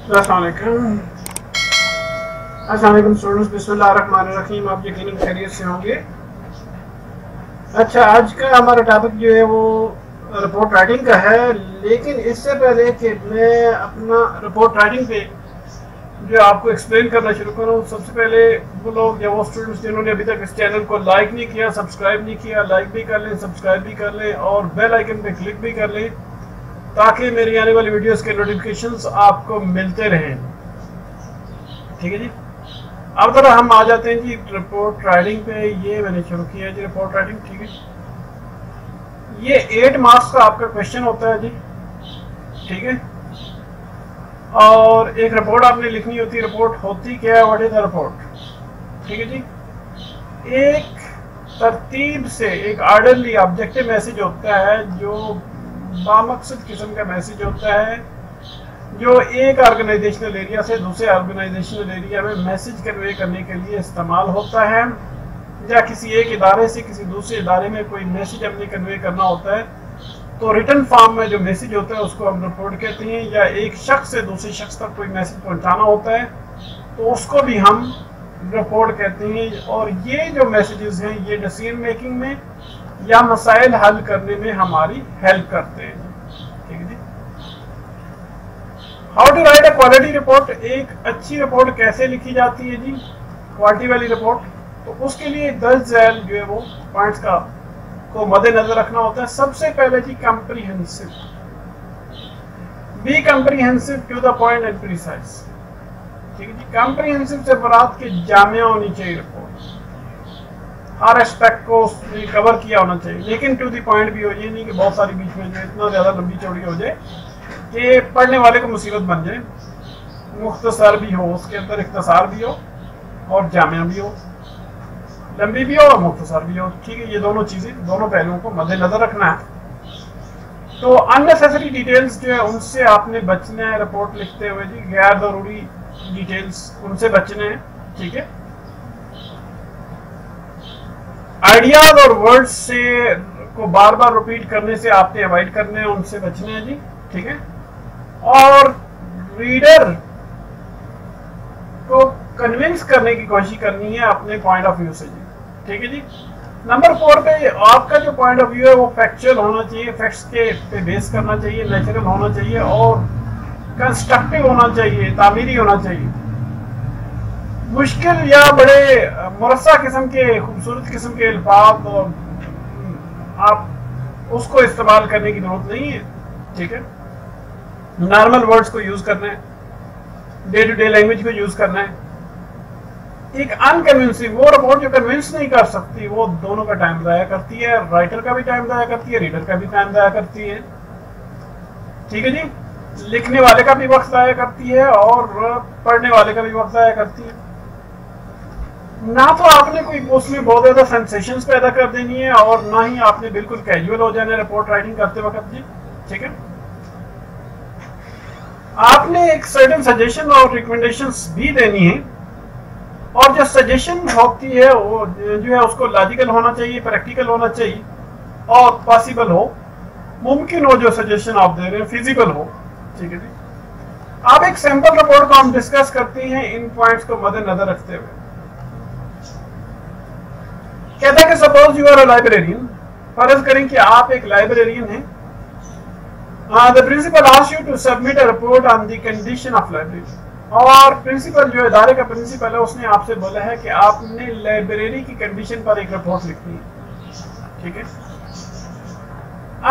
अस्सलामुअलैकुम स्टूडेंट्स, बिस्मिल्लाहिर्रहमानिर्रहीम। आप यकीनन खैरियत से होंगे। अच्छा, आज का हमारा टॉपिक जो है वो रिपोर्ट राइटिंग का है। लेकिन इससे पहले कि मैं अपना रिपोर्ट राइटिंग पे जो आपको एक्सप्लेन करना शुरू करूँ, सबसे पहले वो लोग या वो स्टूडेंट्स जिन्होंने अभी तक इस चैनल को लाइक नहीं किया, सब्सक्राइब नहीं किया, लाइक भी कर लें, सब्सक्राइब भी कर लें और बेल आइकन पे क्लिक भी कर लें ताकि मेरी आने वाली वीडियोस के नोटिफिकेशंस आपको मिलते रहें। ठीक है जी। अब तो हम आ जाते हैं जी रिपोर्ट राइटिंग पे। ये मैंने शुरू किया है जी रिपोर्ट राइटिंग। ठीक है, ये 8 मार्क्स का आपका क्वेश्चन होता है जी। ठीक है, और एक रिपोर्ट आपने लिखनी होती है। रिपोर्ट होती क्या है, व्हाट इज द रिपोर्ट। ठीक है जी, एक तरतीब से एक ऑर्डरली ऑब्जेक्टिव मैसेज होता है जो बामकसद किस्म का मैसेज होता है, जो एक ऑर्गेनाइजेशनल एरिया से दूसरे ऑर्गेनाइजेशनल एरिया में मैसेज कन्वे करने के लिए इस्तेमाल होता है, या किसी एक इदारे से किसी दूसरे इदारे में कोई मैसेज हमने कन्वे करना होता है तो रिटन फॉर्म में जो मैसेज होता है उसको हम रिपोर्ट कहते हैं। या एक शख्स से दूसरे शख्स तक कोई मैसेज पहुंचाना होता है तो उसको भी हम रिपोर्ट कहते हैं। और ये जो मैसेजेस हैं ये डिसीजन मेकिंग में या मसाइल हल करने में हमारी हेल्प करते हैं। ठीक है जी। How to write a quality report. एक अच्छी रिपोर्ट कैसे लिखी जाती है जी, क्वालिटी वाली रिपोर्ट, तो उसके लिए 10 झैल जो है वो पॉइंट्स का को मद्देनजर रखना होता है। सबसे पहले जी comprehensive, be comprehensive to the point and precise. ठीक है जी, कॉम्प्रिहेंसिव से मुराद के जामिया होनी चाहिए रिपोर्ट, हर एस्पेक्ट को कवर किया होना चाहिए, लेकिन टू द पॉइंट भी हो। ये नहीं कि बहुत सारी बीच में जो इतना ज्यादा लंबी चौड़ी हो जाए कि पढ़ने वाले को मुसीबत बन जाए। मुख्तसर भी हो, उसके अंदर इख्तिसार भी हो और जामिया भी हो, लंबी भी हो और मुख्तसर भी हो। ठीक है, ये दोनों चीजें, दोनों पहलुओं को मद्देनजर रखना है। तो अननेसेसरी डिटेल्स जो है उनसे आपने बचना है रिपोर्ट लिखते हुए जी। गैर जरूरी डिटेल्स उनसे बचने हैं। ठीक है, आइडियाज और वर्ड्स से को बार बार रिपीट करने से आपने अवॉइड करने हैं, उनसे बचने हैं जी। ठीक है, और रीडर को कन्विंस करने की कोशिश करनी है अपने पॉइंट ऑफ व्यू से जी। ठीक है जी। नंबर 4 पे आपका जो पॉइंट ऑफ व्यू है वो फैक्चुअल होना चाहिए, फैक्ट्स के पे बेस करना चाहिए, नेचुरल होना चाहिए और कंस्ट्रक्टिव होना चाहिए, तामीरी होना चाहिए। मुश्किल या बड़े मुरस्सा किस्म के, खूबसूरत किस्म के अल्फाज आप उसको इस्तेमाल करने की जरूरत नहीं है। ठीक है, नॉर्मल वर्ड्स को यूज करना है, डे टू डे लैंग्वेज को यूज करना है। एक अनकन्विंसिंग, वो रिपोर्ट जो कन्विंस नहीं कर सकती, वो दोनों का टाइम जाया करती है, राइटर का भी टाइम जाया करती है, रीडर का भी टाइम जाया करती है। ठीक है जी, लिखने वाले का भी वक्त जाया करती है और पढ़ने वाले का भी वक्त जाया करती है। ना तो आपने कोई उसमें बहुत ज्यादा सेंसेशंस पैदा कर देनी है और ना ही आपने बिल्कुल कैजुअल हो जाना है रिपोर्ट राइटिंग करते वक्त जी। ठीक है, आपने एक सर्टेन सजेशन और रिकमेंडेशंस भी देनी है, और जो सजेशन होती है वो जो है उसको लॉजिकल होना चाहिए, प्रैक्टिकल होना चाहिए और पॉसिबल हो, मुमकिन हो जो सजेशन आप दे रहे हैं, फिजिबल हो। ठीक है जी। आप एक सैंपल रिपोर्ट को हम डिस्कस करते हैं इन पॉइंट्स को मद्देनजर रखते हुए। कहता है कि suppose you are a librarian, फर्ज करें कि आप एक लाइब्रेरियन हैं। The principal asks you to submit a report on the condition of library। और प्रिंसिपल जो इदारे का प्रिंसिपल है उसने आपसे बोला है कि आपने लाइब्रेरी की कंडीशन पर एक रिपोर्ट लिखनी है। ठीक है,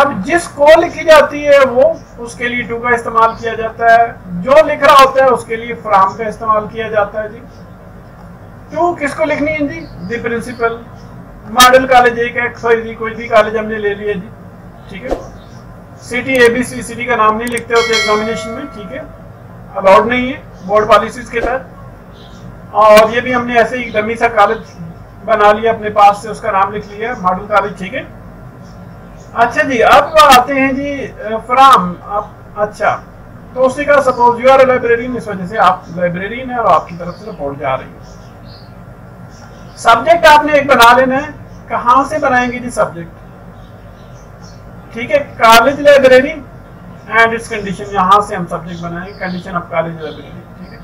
अब जिसको लिखी जाती है वो उसके लिए टू का इस्तेमाल किया जाता है, जो लिख रहा होता है उसके लिए फ्रॉम का इस्तेमाल किया जाता है जी। टू किसको लिखनी है जी, द प्रिंसिपल। मॉडल कॉलेज एक है, कोई भी कॉलेज हमने ले लिया जी। ठीक है, सिटी ABC, सिटी का नाम नहीं लिखते होते एग्जामिनेशन में। ठीक है, अलाउड नहीं है बोर्ड पॉलिसीज के तहत। और ये भी हमने ऐसे ही डमी सा कॉलेज बना लिया अपने पास से, उसका नाम लिख लिया मॉडल कॉलेज। ठीक है, अच्छा जी। अब आते हैं जी फ्रॉम। अच्छा, तो उसी का suppose you are a librarian, इस वजह से आप लाइब्रेरियन है और आपकी तरफ से रिपोर्ट जा रही है। सब्जेक्ट आपने एक बना लेना है। कहां से बनाएंगे जी सब्जेक्ट। ठीक है, college library and it's condition, यहाँ से हम सब्जेक्ट बनाएंगे कंडीशन ऑफ कॉलेज लाइब्रेरी। ठीक है,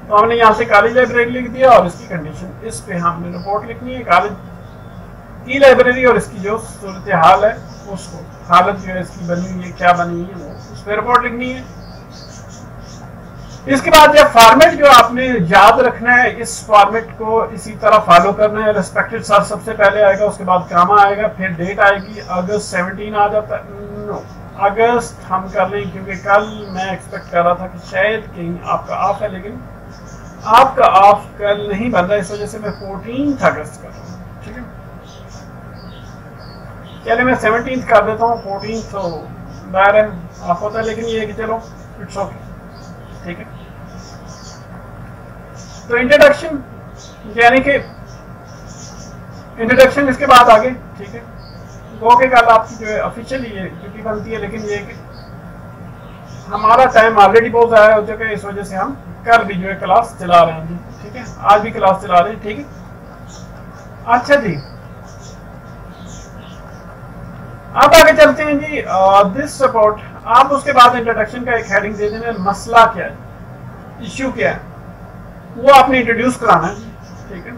तो हमने यहाँ से कॉलेज लाइब्रेरी लिख दिया और इसकी कंडीशन, इस पे हमने रिपोर्ट लिखनी है कॉलेज की लाइब्रेरी और इसकी जो सूरत हाल है उसको, हालत जो है इसकी बनी हुई है, क्या बनी हुई है, वो उस पर रिपोर्ट लिखनी है। इसके बाद ये फॉर्मेट जो आपने याद रखना है, इस फॉर्मेट को इसी तरह फॉलो करना है। रिस्पेक्टेड सर सबसे पहले आएगा, उसके बाद कामा आएगा, फिर डेट आएगी। अगस्त 17 आ जाता है, नो अगस्त हम कर लें क्योंकि कल मैं एक्सपेक्ट कर रहा था कि शायद कहीं आपका ऑफ है, लेकिन आपका ऑफ कल नहीं बन रहा, इस वजह से मैं 14 अगस्त कर रहा हूँ। ठीक है, चलिए मैं 17 कर देता हूँ, 14 तो बाहर है ऑफ होता है, लेकिन ये कि चलो इट्स ओके। ठीक है, तो इंट्रोडक्शन यानी कि इंट्रोडक्शन इसके बाद आगे। ठीक है, गो के कल आपकी जो है ऑफिशियली ये ड्यूटी बनती है, लेकिन ये कि हमारा टाइम ऑलरेडी बहुत ज़्यादा हो चुका है, इस वजह से हम कल भी जो है क्लास चला रहे हैं जी। ठीक है, आज भी क्लास चला रहे हैं। ठीक है, अच्छा जी, अब आगे चलते हैं जी। दिस सपोर्ट, आप उसके बाद इंट्रोडक्शन का एक हेडिंग दे देना, मसला क्या है, इश्यू क्या है, वो आपने इंट्रोड्यूस कराना है। ठीक है,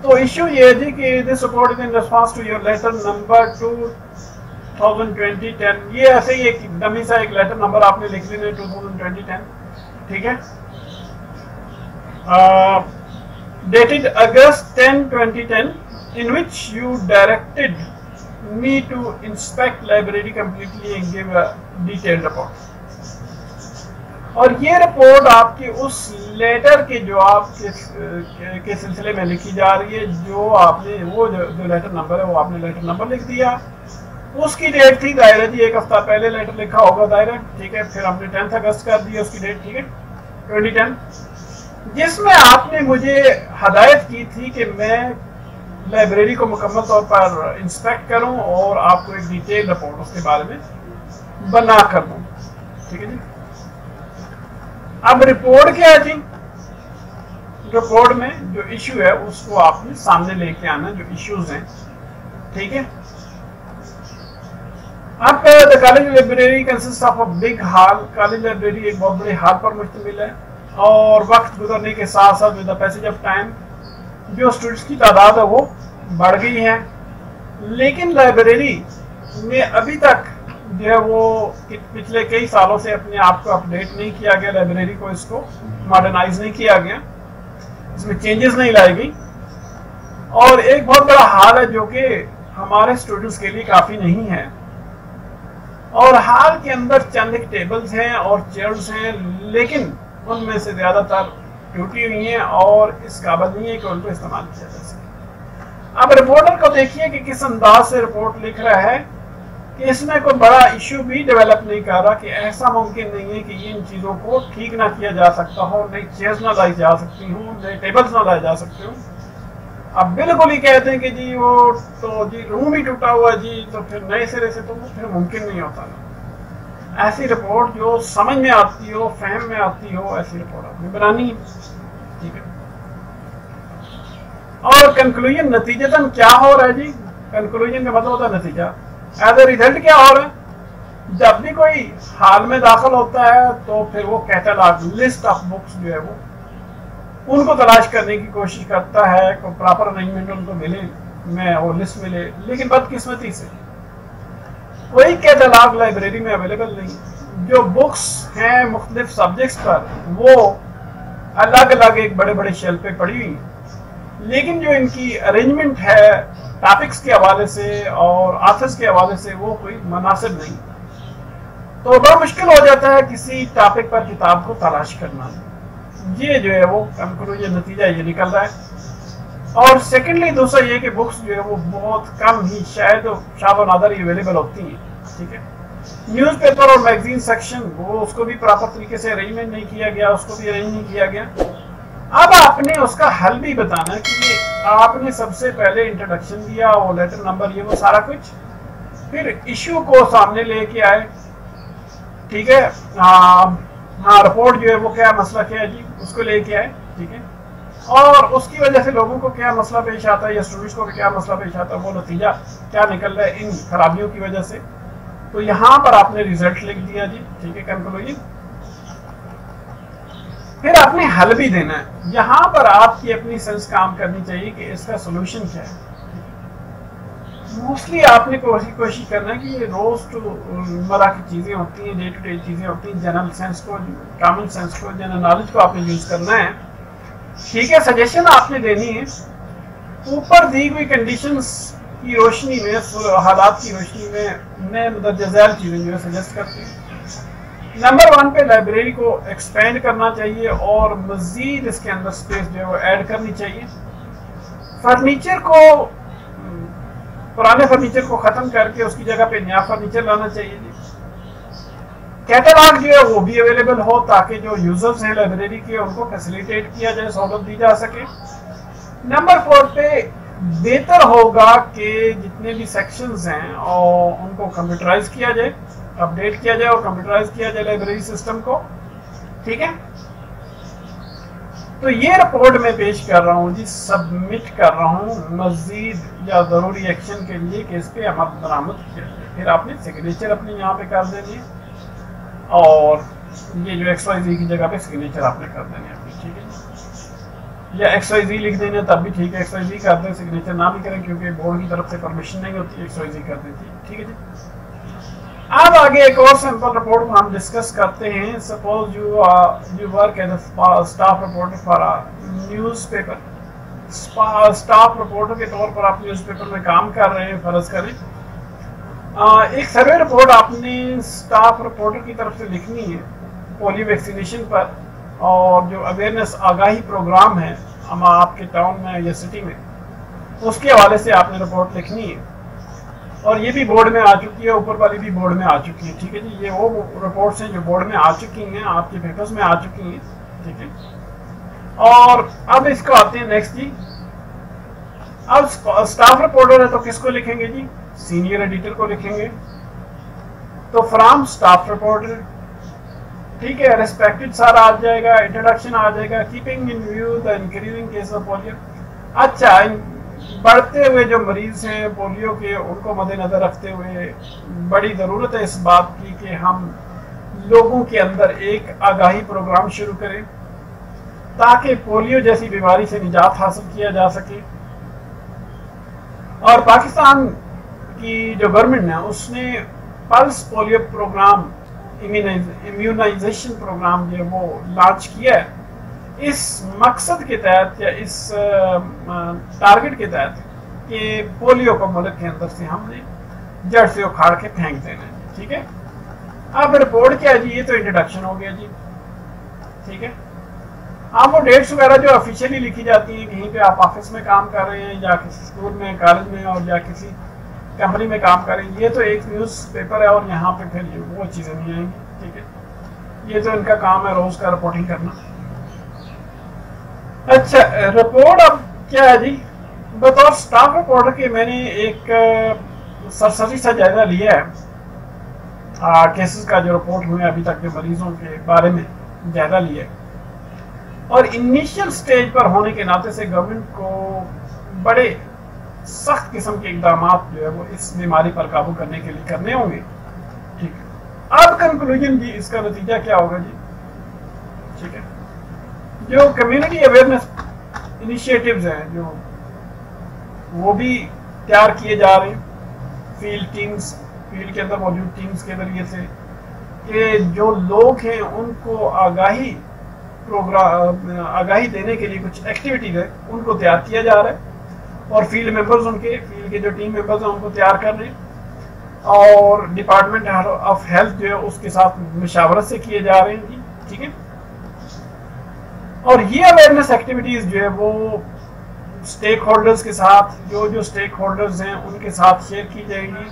तो इश्यू ये है जी कि this support is in response to your letter number 2020-10। ये ऐसे ही एक डमी सा एक लेटर नंबर आपने लिख लेना है 2020-10। ठीक है, dated August 10, 2010, in which you directed me to inspect library completely and give a detailed report। और ये रिपोर्ट आपकी उस लेटर के जवाब के सिलसिले में लिखी जा रही है, जो आपने वो जो लेटर नंबर है वो आपने लेटर नंबर लिख दिया। उसकी डेट थी दायरा जी, एक हफ्ता पहले लेटर लिखा होगा दायरा। ठीक है, फिर हमने 10 अगस्त कर दिया उसकी डेट। ठीक है, 2010, जिसमें आपने मुझे हदायत की थी कि मैं लाइब्रेरी को मुकम्मल तौर पर इंस्पेक्ट करूं और आपको एक डिटेल रिपोर्ट उसके बारे में बना कर दूं। ठीक है जी, अब रिपोर्ट क्या है जी, रिपोर्ट में जो इश्यू है उसको आपने सामने लेके आना, जो इश्यूज हैं। ठीक है, अब the college library consist of a big hall. College library एक बहुत बड़े हॉल पर मुश्तमिल है और वक्त गुजरने के साथ साथ with the passage of time जो स्टूडेंट्स की तादाद है वो बढ़ गई है, लेकिन लाइब्रेरी में अभी तक जो है वो पिछले कई सालों से अपने आप को अपडेट नहीं किया गया, लाइब्रेरी को इसको मॉडर्नाइज नहीं किया गया, इसमें चेंजेस नहीं लाई गई। और एक बहुत बड़ा हाल है जो कि हमारे स्टूडेंट्स के लिए काफ़ी नहीं है, और हाल के अंदर चंद एक टेबल्स हैं और चेयर्स हैं, लेकिन उनमें से ज़्यादातर टूटी हुई हैं और इस काबिल नहीं है कि उनको इस्तेमाल किया जा सके। अब रिपोर्टर को देखिए कि किस अंदाज से रिपोर्ट लिख रहा है कि इसमें कोई बड़ा इश्यू भी डेवलप नहीं कर रहा, कि ऐसा मुमकिन नहीं है कि इन चीज़ों को ठीक ना किया जा सकता हो, नई चेयर्स ना लाई जा सकती हूँ, नए टेबल्स ना लाए जा सकते हो। अब बिल्कुल ही कहते हैं कि जी वो तो जी रूम ही टूटा हुआ जी, तो फिर नए सिरे से तो वो फिर मुमकिन नहीं होता ना। ऐसी रिपोर्ट जो समझ में आती हो, फहम में आती हो, ऐसी रिपोर्ट आपने बनानी है। ठीक है, और कंक्लूजन नतीजतन क्या हो रहा है जी, कंक्लूजन का मतलब होता है नतीजा। एज ए रिजल्ट क्या हो रहा है, जब भी कोई हाल में दाखिल होता है तो फिर वो कैटलॉग लिस्ट ऑफ बुक्स जो है वो उनको तलाश करने की कोशिश करता है, को प्रॉपर अरेंजमेंट उनको मिले, मैं वो लिस्ट मिले, लेकिन बदकिस्मती से कोई कैटलॉग लाइब्रेरी में अवेलेबल नहीं। जो बुक्स हैं मुख्तलिफ सब्जेक्ट्स पर वो अलग अलग एक बड़े बड़े शेल्फ पे पड़ी हुई हैं, लेकिन जो इनकी अरेंजमेंट है टॉपिक्स के हवाले से और ऑथर्स के हवाले से वो कोई मुनासिब नहीं, तो बड़ा मुश्किल हो जाता है किसी टॉपिक पर किताब को तलाश करना। ये जो है वो कंक्लूजन नतीजा ये निकल रहा है। और सेकेंडली दूसरा ये कि बुक्स जो है वो बहुत कम ही शायद शाब और नादर अवेलेबल होती हैं। ठीक है, न्यूज़पेपर और मैगजीन सेक्शन वो उसको भी प्रॉपर तरीके से अरेंजमेंट नहीं किया गया, उसको भी अरेंज नहीं किया गया। अब आपने उसका हल भी बताना है कि आपने सबसे पहले इंट्रोडक्शन दिया, वो लेटर नंबर, ये वो सारा कुछ, फिर इश्यू को सामने लेके आए। ठीक है, हाँ रिपोर्ट जो है वो क्या मसला क्या है जी, उसको लेके आए। ठीक है, और उसकी वजह से लोगों को क्या मसला पेश आता है या स्टूडेंट्स को क्या मसला पेश आता है, वो नतीजा क्या निकल रहा है इन खराबियों की वजह से, तो यहां पर आपने रिजल्ट लिख दिया जी, ठीक है, कंक्लूजन। फिर आपने हल भी देना है। यहां पर आपकी अपनी सेंस काम करनी चाहिए कि इसका सोल्यूशन क्या है। मोस्टली आपने कोशिश करना है कि ये रोजमर्रा की चीजें होती हैं, डे टू डे चीजें होती हैं, जनरल सेंस को, कॉमन सेंस को, जनरल नॉलेज को आपने यूज करना है, ठीक है। सजेशन आपने देनी है ऊपर दी हुई कंडीशंस की रोशनी में, हालात की रोशनी में मैं मुदर्रज झैल चीजें जो है सजेस्ट करती हूँ। नंबर 1 पे लाइब्रेरी को एक्सपेंड करना चाहिए और मजीद इसके अंदर स्पेस जो है वो ऐड करनी चाहिए। फर्नीचर को, पुराने फर्नीचर को खत्म करके उसकी जगह पे नया फर्नीचर लाना चाहिए जी। कैटलॉग जो है वो भी अवेलेबल हो ताकि जो यूजर्स हैं लाइब्रेरी के उनको फैसिलिटेट किया जाए, सहूलत दी जा सके। नंबर 4 पे बेहतर होगा कि जितने भी सेक्शंस हैं और उनको कंप्यूटराइज किया जाए, अपडेट किया जाए और कंप्यूटराइज किया जाए लाइब्रेरी सिस्टम को, ठीक है। तो ये रिपोर्ट मैं पेश कर रहा हूँ जी, सबमिट कर रहा हूँ मजीद या ज़रूरी एक्शन के लिए कि इस पर अमल दरामद किया जाए। फिर आपने सिग्नेचर अपने यहाँ पे कर देनी है और ये जो XYZ की जगह पे सिग्नेचर आपने कर देनी है, ठीक है। या XYZ लिख देना तब भी ठीक है, XYZ कर दें, सिग्नेचर ना भी करें क्योंकि बोर्ड की तरफ से परमिशन नहीं होती, XYZ कर देती है, ठीक है जी। अब आगे एक और सैंपल रिपोर्ट को हम डिस्कस करते हैं। Suppose you work as staff reporter for newspaper. Staff reporter के तौर पर आप न्यूज़पेपर में काम कर रहे हैं, फर्ज करें। एक सर्वे रिपोर्ट आपने स्टाफ रिपोर्टर की तरफ से लिखनी है पोलियो वैक्सीनेशन पर, और जो अवेयरनेस आगाही प्रोग्राम है हम आपके टाउन में या सिटी में, उसके हवाले से आपने रिपोर्ट लिखनी है। और ये भी बोर्ड में आ चुकी है, ऊपर वाली भी बोर्ड में आ चुकी है, ठीक है जी। ये वो रिपोर्ट्स हैं जो बोर्ड में आ चुकी हैं, आपके पेपर्स में आ चुकी हैं, ठीक है। और अब इसको आते हैं नेक्स्ट जी। अब स्टाफ रिपोर्टर है तो किसको लिखेंगे जी? सीनियर एडिटर को लिखेंगे। तो फ्रॉम स्टाफ रिपोर्टर, ठीक है, रेस्पेक्टेड सारा आ जाएगा, इंट्रोडक्शन आ जाएगा, keeping in view the increasing case of polio. अच्छा, बढ़ते हुए जो मरीज हैं पोलियो के, उनको मद्देनजर रखते हुए बड़ी ज़रूरत है इस बात की कि हम लोगों के अंदर एक आगाही प्रोग्राम शुरू करें ताकि पोलियो जैसी बीमारी से निजात हासिल किया जा सके। और पाकिस्तान की जो गवर्नमेंट है उसने pulse polio programme, immunisation programme जो वो लॉन्च किया है इस मकसद के तहत या इस टारगेट के तहत कि पोलियो को मुल्क के अंदर से हमने जड़ से उखाड़ के फेंक देना है, ठीक है। अब रिपोर्ट क्या है जी? ये तो इंट्रोडक्शन हो गया जी, ठीक है। आप वो डेट्स वगैरह जो ऑफिशियली लिखी जाती हैं, कहीं पे आप ऑफिस में काम कर रहे हैं या किसी स्कूल में, कॉलेज में और या किसी कंपनी में काम कर रहे हैं, ये तो एक न्यूज़ पेपर है और यहाँ पे फिर वो चीज़ें नहीं आएंगी, ठीक है। ये तो इनका काम है रोज़ का रिपोर्टिंग करना। अच्छा, रिपोर्ट अब क्या है जी? बतौर स्टाफ रिपोर्टर के मैंने एक सरसरी सा जायजा लिया है केसेस का जो रिपोर्ट हुए अभी तक के मरीजों के बारे में जायजा लिया है। और इनिशियल स्टेज पर होने के नाते से गवर्नमेंट को बड़े सख्त किस्म के इकदाम जो है वो इस बीमारी पर काबू करने के लिए करने होंगे, ठीक है। अब कंक्लूजन जी, इसका नतीजा क्या होगा जी? ठीक है, जो कम्युनिटी अवेयरनेस इनिशिएटिव्स हैं जो वो भी तैयार किए जा रहे हैं फील्ड टीम्स, फील्ड के अंदर मौजूद टीम्स के जरिए से, कि जो लोग हैं उनको आगाही देने के लिए कुछ एक्टिविटीज है उनको तैयार किया जा रहा है। और फील्ड मेंबर्स, उनके फील्ड के जो टीम मेंबर्स हैं उनको तैयार कर रहे हैं और डिपार्टमेंट ऑफ हेल्थ जो है उसके साथ मुशावरत से किए जा रहे हैं जी, ठीक है। और ये अवेयरनेस एक्टिविटीज जो है वो स्टेक होल्डर्स के साथ, जो स्टेक होल्डर्स हैं उनके साथ शेयर की जाएंगी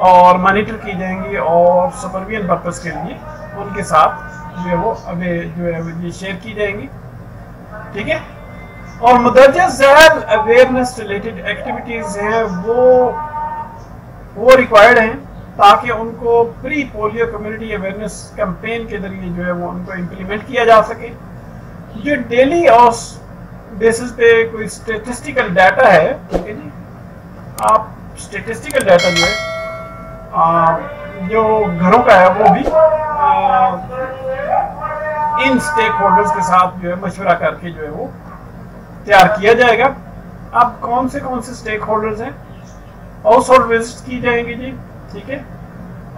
और मॉनिटर की जाएंगी और सुपरविजन पर्पस के लिए उनके साथ जो है वो ये शेयर की जाएंगी, ठीक है। और मुदर्रज झैल अवेयरनेस रिलेटेड एक्टिविटीज हैं वो रिक्वायर्ड हैं ताकि उनको pre polio community awareness campaign के जरिए जो है वो उनको इम्प्लीमेंट किया जा सके। जो डेली और बेसिस पे कोई स्टेटिस्टिकल डाटा है, ठीक है जी, आप स्टेटिस्टिकल डाटा जो है जो घरों का है वो भी इन स्टेक होल्डर्स के साथ जो है मशवरा करके जो है वो तैयार किया जाएगा। अब कौन से स्टेक होल्डर्स हैं, हाउस होल्ड विजिट की जाएंगी जी, ठीक है,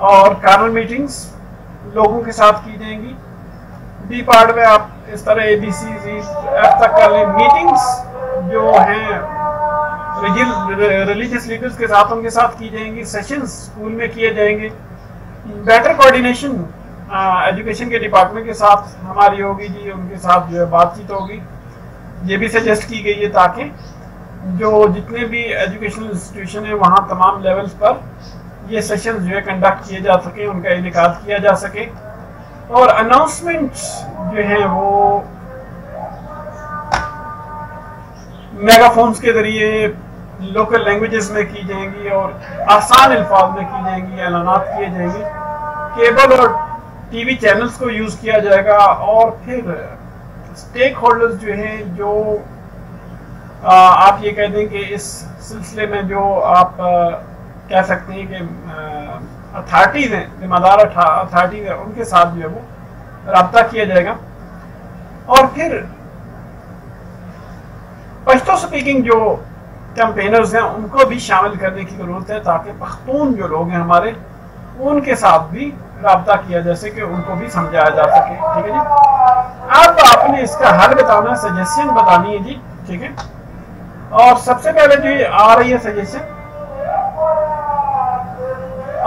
और कार्नर मीटिंग्स लोगों के साथ की जाएंगी। बी पार्ट में आप इस तरह ABC एफ तक वाली मीटिंग्स जो हैं रिलीजियस लीडर्स के साथ उनके साथ की जाएंगी। सेशंस स्कूल में किए जाएंगे। बेटर कोऑर्डिनेशन एजुकेशन के डिपार्टमेंट के साथ हमारी होगी जी, उनके साथ जो है बातचीत होगी। ये भी सजेस्ट की गई है ताकि जो जितने भी एजुकेशनल इंस्टीट्यूशन है वहाँ तमाम लेवल्स पर ये सेशन जो है कंडक्ट किए जा सके, उनका इनेकाद किया जा सके। और अनाउंसमेंट जो है वो मेगाफोन्स के जरिए लोकल लैंग्वेजेस में की जाएंगी और आसान अल्फाज में की जाएंगी, ऐलानात किए जाएंगे। केबल और टीवी चैनल्स को यूज किया जाएगा। और फिर स्टेक होल्डर्स जो हैं, जो आप ये कह दें कि इस सिलसिले में जो आप कह सकते हैं कि अथॉरिटीज हैं, जिम्मेदार अथॉरिटीज हैं, उनके साथ जो है वो रब्ता किया जाएगा। और फिर पश्तो स्पीकिंग जो कैंपेनर्स हैं उनको भी शामिल करने की जरूरत है ताकि पख्तून जो लोग हैं हमारे, उनके साथ भी रब्ता किया जा सके, उनको भी समझाया जा सके, ठीक है जी। अब आपने इसका हल बताना, सजेशन बतानी है जी, ठीक है। और सबसे पहले जो आ रही है सजेशन,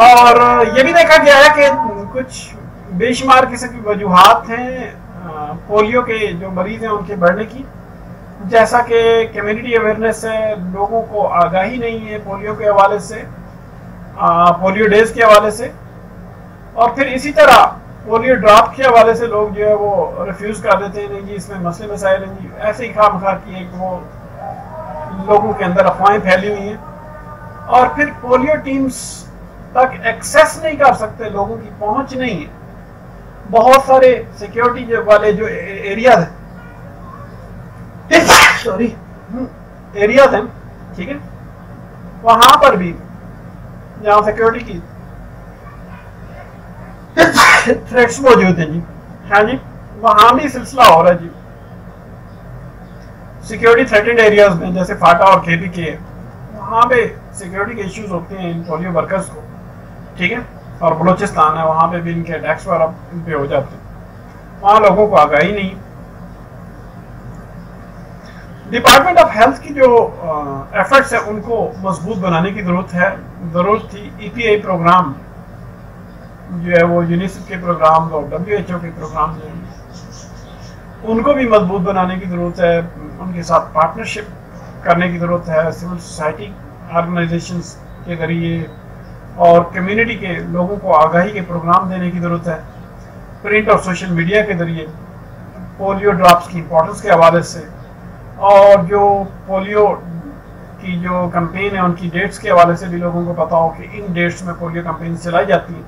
और ये भी देखा गया है कि कुछ बेशुमार किस्म की वजूहात हैं पोलियो के जो मरीज हैं उनके बढ़ने की, जैसा कि कम्युनिटी अवेयरनेस है, लोगों को आगाही नहीं है पोलियो के हवाले से, पोलियो डेज के हवाले से। और फिर इसी तरह पोलियो ड्रॉप के हवाले से लोग जो है वो रिफ्यूज कर देते हैं, नहीं जी इसमें मसले मसाइल हैं जी, ऐसे ही खामखा की एक वो लोगों के अंदर अफवाहें फैली हुई हैं। और फिर पोलियो टीम्स तक एक्सेस नहीं कर सकते, लोगों की पहुंच नहीं है। बहुत सारे सिक्योरिटी वाले जो एरियाज हैं, सॉरी एरियाज हैं, ठीक है, वहां पर भी जहां सिक्योरिटी की थ्रेट्स मौजूद हैं जी, हाँ जी, वहां भी सिलसिला हो रहा है जी। सिक्योरिटी थ्रेटेंड एरियाज में जैसे फाटा और केपी के, वहां पे सिक्योरिटी के इश्यूज होते हैं इन पोलियो वर्कर्स को, ठीक है। और बलोचिस्तान है, वहां पे भी इनके अटैक्स वगैरह इन पे हो जाते हैं, वहां लोगों को आगाही नहीं। डिपार्टमेंट ऑफ हेल्थ की जो एफर्ट्स है उनको मजबूत बनाने की जरूरत थी। EPI प्रोग्राम जो है वो यूनिसेफ के प्रोग्राम और WHO के प्रोग्राम जो है उनको भी मजबूत बनाने की जरूरत है, उनके साथ पार्टनरशिप करने की जरूरत है, सिविल सोसाइटी ऑर्गेनाइजेशंस के जरिए और कम्युनिटी के लोगों को आगाही के प्रोग्राम देने की जरूरत है। प्रिंट और सोशल मीडिया के जरिए पोलियो ड्रॉप्स की इंपॉर्टेंस के हवाले से, और जो पोलियो की जो कैंपेन है उनकी डेट्स के हवाले से भी लोगों को पता हो कि इन डेट्स में पोलियो कैंपेन चलाई जाती है।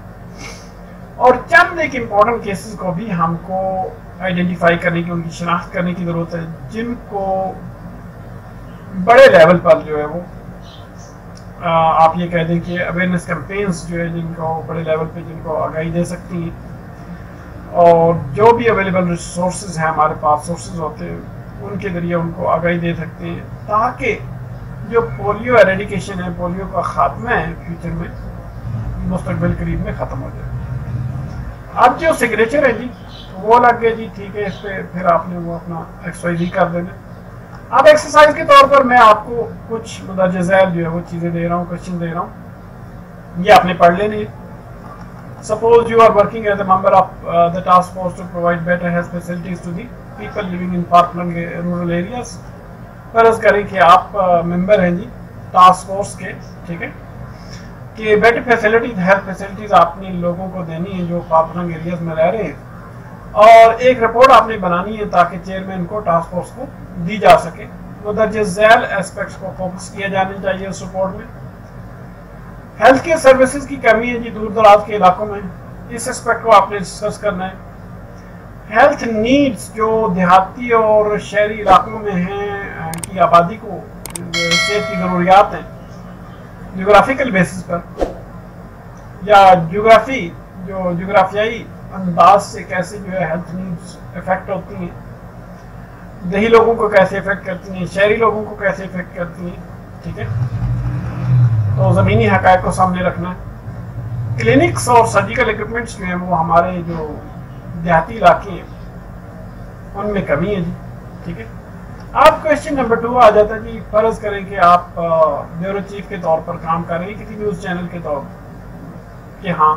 और चंद एक इम्पॉर्टेंट केसेस को भी हमको आइडेंटिफाई करने की, उनकी शनाख्त करने की जरूरत है, जिनको बड़े लेवल पर जो है वो आप ये कह दें कि अवेयरनेस कैंपेन्स जो है जिनको बड़े लेवल पे जिनको आगाही दे सकती हैं। और जो भी अवेलेबल रिसोर्सेज हैं हमारे पास, सोर्सेज होते हैं, उनके जरिए उनको आगाही दे सकते हैं ताकि जो पोलियो एरेडिकेशन है, पोलियो का खात्मा है, फ्यूचर में मुस्तकबिल करीब में ख़त्म हो जाए। अब जो सिग्नेचर है जी वो लग गए जी, ठीक है, इस पर फिर आपने वो अपना XYZ कर देना। अब एक्सरसाइज के तौर पर मैं आपको कुछ मुदर्रिज झैल जो है वो चीज़ें दे रहा हूँ, क्वेश्चन दे रहा हूँ, ये आपने पढ़ लेने। Suppose you are working as a member of the task force to provide better health facilities to the people living in far flung rural areas. फर्ज करें कि आप मेंबर हैं जी टास्क फोर्स के, ठीक है, कि बेटर फैसिलिटीज, हेल्थ फैसिलिटीज आपने लोगों को देनी है जो फार फ्लंग एरियाज में रह रहे हैं, और एक रिपोर्ट आपने बनानी है ताकि चेयरमैन को टास्क फोर्स को दी जा सके। मुदर्रिज झैल एस्पेक्ट्स को फोकस किया जाना चाहिए उस रिपोर्ट में। हेल्थ केयर सर्विसेज की कमी है जी दूर दराज के इलाकों में, इस एस्पेक्ट को आपने डिस्कस करना है। हेल्थ नीड्स जो देहाती और शहरी इलाकों में हैं की आबादी को सेहत की ज़रूरियात हैं जोग्राफिकल बेसिस पर, या जोग्राफियाई अंदाज से कैसे जो है हेल्थ नीड्स इफेक्ट होती हैं, देही लोगों को कैसे इफेक्ट करती हैं, शहरी लोगों को कैसे इफेक्ट करती हैं, ठीक है। तो ज़मीनी हक़ाइक़ को सामने रखना है। क्लिनिक्स और सर्जिकल इक्विपमेंट्स जो हैं वो हमारे जो देहाती इलाके हैं उनमें कमी है जी, ठीक है। आप क्वेश्चन नंबर 2 आ जाता है जी, फर्ज करें कि आप ब्यूरो चीफ के तौर पर काम कर रहे हैं किसी न्यूज़ चैनल के तौर पर, कि हाँ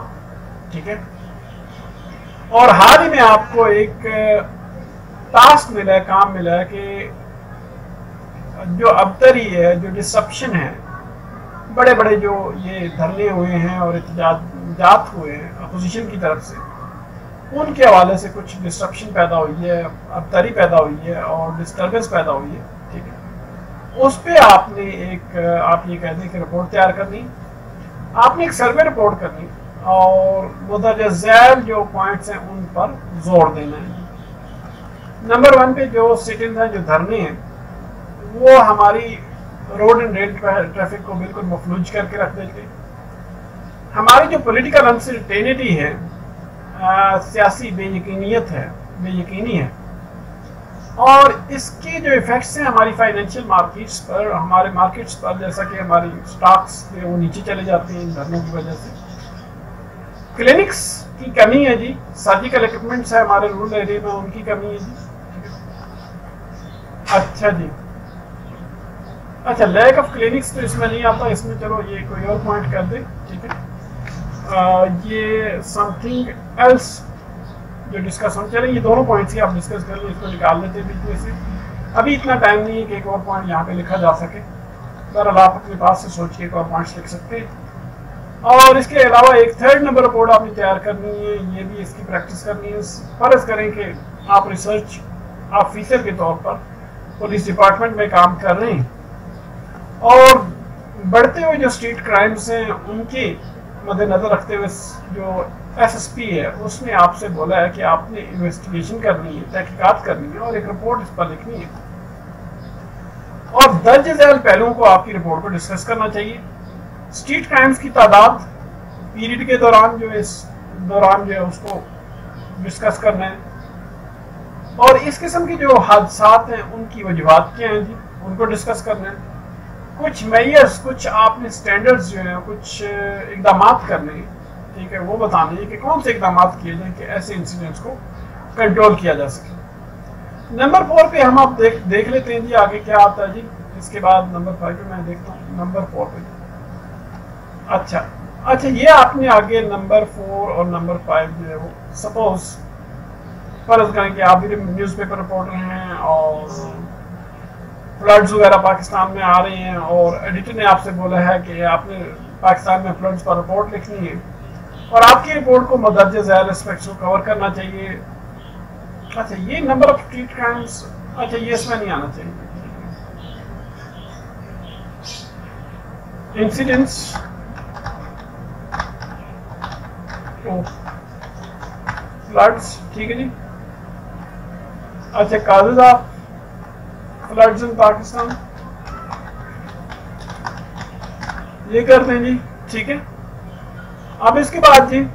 ठीक है, और हाल ही में आपको एक टास्क मिला है, काम मिला है कि जो अबतरी है, जो डिसरप्शन है, बड़े बड़े जो ये धरने हुए हैं और एहतजाजात हुए हैं अपोजिशन की तरफ से, उनके हवाले से कुछ डिस्ट्रप्शन पैदा हुई है, अबतरी पैदा हुई है और डिस्टर्बेंस पैदा हुई है, ठीक है। उस पर आपने एक, आप ये कह दें कि रिपोर्ट तैयार करनी, आपने एक सर्वे रिपोर्ट करनी और मुदर्रजा ज़ैल जो पॉइंट्स हैं उन पर जोर देना है। नंबर 1 पे जो सिटिंग है, जो धरने हैं, वो हमारी रोड एंड रेल ट्रैफिक को बिल्कुल मफलूज करके रख देते। हमारी जो पॉलिटिकल अनसर्टेनिटी है, सियासी बेयकीनी है, और इसके जो इफेक्ट्स हैं हमारी फाइनेंशियल मार्केट्स पर, हमारे मार्केट्स पर, जैसा कि हमारी स्टॉक्स वो नीचे चले जाते हैं इन धरनों की वजह से। क्लिनिक्स की कमी है जी, सर्जिकल इक्विपमेंट्स है हमारे रूरल एरिया में, उनकी कमी है जी। अच्छा जी, अच्छा, लैक ऑफ क्लिनिक्स तो इसमें नहीं आता, इसमें चलो ये कोई और पॉइंट कर दे, ठीक है। ये समथिंग एल्स जो डिस्कस हम चलें, ये दोनों पॉइंट्स ही आप डिस्कस कर लीजिए, इसको निकाल लेते हैं बीच में से। अभी इतना टाइम नहीं है कि एक और पॉइंट यहाँ पे लिखा जा सके, बहरहाल आप अपने पास से सोच के एक और पॉइंट्स लिख सकते हैं। और इसके अलावा एक 3rd नंबर रिपोर्ट आपने तैयार करनी है, ये भी इसकी प्रैक्टिस करनी है। फर्ज करें कि आप रिसर्च ऑफिसर के तौर पर पुलिस डिपार्टमेंट में काम कर रहे हैं और बढ़ते हुए जो स्ट्रीट क्राइम्स हैं उनके मद्देनजर रखते हुए जो SSP है उसने आपसे बोला है कि आपने इन्वेस्टिगेशन करनी है, तहकीकात करनी है और एक रिपोर्ट इस पर लिखनी है, और दर्ज झैल पहलुओं को आपकी रिपोर्ट को डिस्कस करना चाहिए। स्ट्रीट क्राइम्स की तादाद पीरियड के दौरान जो है उसको डिस्कस करना है, और इस किस्म की जो हादसात हैं उनकी वजूहात क्या हैं जी, उनको डिस्कस करना है। कुछ मेजर्स, कुछ आपने स्टैंडर्ड्स जो हैं, कुछ इकदाम करने हैं, ठीक है, वो बताने हैं कि कौन से इकदाम किए जाएं कि ऐसे इंसिडेंट्स को कंट्रोल किया जा सके। नंबर 4 पे हम आप देख लेते हैं जी आगे क्या आता है जी। इसके बाद नंबर 5 पे मैं देखता हूँ, नंबर 4 पे। अच्छा, ये आपने आगे नंबर 4 और नंबर 5 जो है वो, सपोज फर्ज करें कि आप भी न्यूज़पेपर रिपोर्टर हैं और फ्लड्स वगैरह पाकिस्तान में आ रहे हैं और एडिटर ने आपसे बोला है कि आपने पाकिस्तान में फ्लड्स पर रिपोर्ट लिखनी है और आपकी रिपोर्ट को मदर्ज झैल एस्पेक्ट्स को कवर करना चाहिए। अच्छा, ये नंबर ऑफ स्ट्रीट क्राइम्स, अच्छा ये इसमें नहीं आना चाहिए। इंसिडेंट्स फ्लड्स, ठीक है जी। अच्छा, काजेज ऑफ फ्लड्स इन पाकिस्तान, ये करते हैं जी, ठीक है। अब इसके बाद जी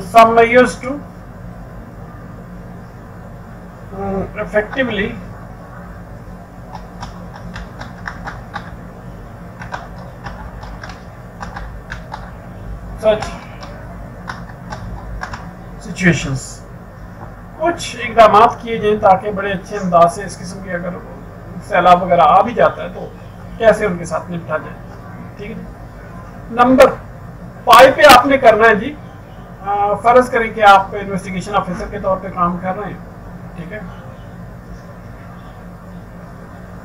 some measures to effectively such situations, कुछ इकदाम किए जाएं ताकि बड़े अच्छे अंदाज से इस किस्म के अगर सैलाब वगैरह आ भी जाता है तो कैसे उनके साथ निपटा जाए, ठीक है। नंबर 5 पे आपने करना है जी, फर्ज करें कि आप इन्वेस्टिगेशन ऑफिसर के तौर पे काम कर रहे हैं, ठीक है,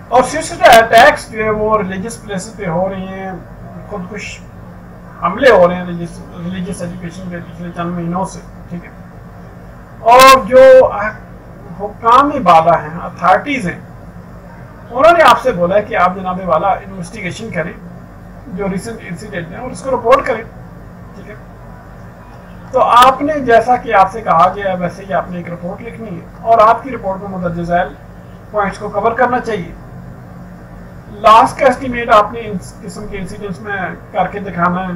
और सुसाइड अटैक्स जो है वो रिलीजियस प्लेसेस पे हो रही हैं, खुदकुश हमले हो रहे हैं रिलीजियस एजुकेशन पे पिछले चंद महीनों से, ठीक है। और जो हुक्काम बाला हैं, अथॉरिटीज़ हैं, उन्होंने आपसे बोला है कि आप जनाब वाला इन्वेस्टिगेशन करें जो रिसेंट इंसिडेंट है और उसको रिपोर्ट करें, ठीक है। तो आपने, जैसा कि आपसे कहा गया है वैसे ही आपने एक रिपोर्ट लिखनी है और आपकी रिपोर्ट में मुदर्ज झैल पॉइंट्स को कवर करना चाहिए। लॉस का एस्टिमेट आपने इस किस्म के इंसिडेंट्स में करके दिखाना है,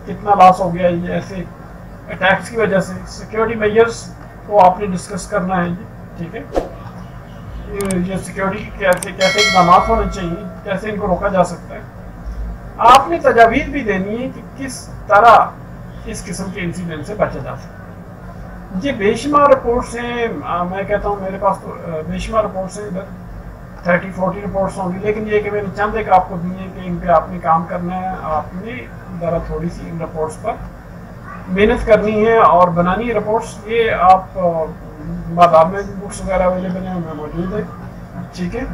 कितना लॉस हो गया ये ऐसे अटैक्स की वजह से। सिक्योरिटी मेजर्स को आपने डिस्कस करना है जी, ठीक है। ये सिक्योरिटी कैसे कैसे इकदाम होने चाहिए, कैसे इनको रोका जा सकता है। आपने तजावीज़ भी देनी है कि किस तरह इस किस्म के इंसिडेंट से बचा जा सकता है। ये बेशुमार रिपोर्ट्स हैं, मैं कहता हूँ मेरे पास तो बेशुमार रिपोर्ट्स हैं, इधर 30-40 रिपोर्ट्स होंगी, लेकिन ये कि मैंने चंद एक आपको दी है कि इन पे आपने काम करना है, आपने ज़रा थोड़ी सी इन रिपोर्ट्स पर मेहनत करनी है और बनानी है रिपोर्ट्स। ये आप बाजार में बुक्स वगैरह अवेलेबल हैं, उनमें मौजूद है, ठीक है।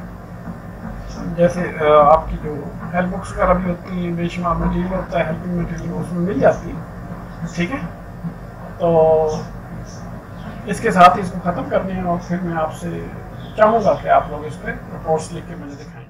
जैसे आपकी जो हेल्प बुक्स वगैरह भी होती हैं, बेशुमार मटीरियल होता है, हेल्पिंग मटीरियल उसमें मिल जाती है, ठीक है। तो इसके साथ ही इसको ख़त्म करनी है और फिर मैं आपसे चाहूँगा कि आप लोग इस पर रिपोर्ट्स लिख के मुझे दिखाएं।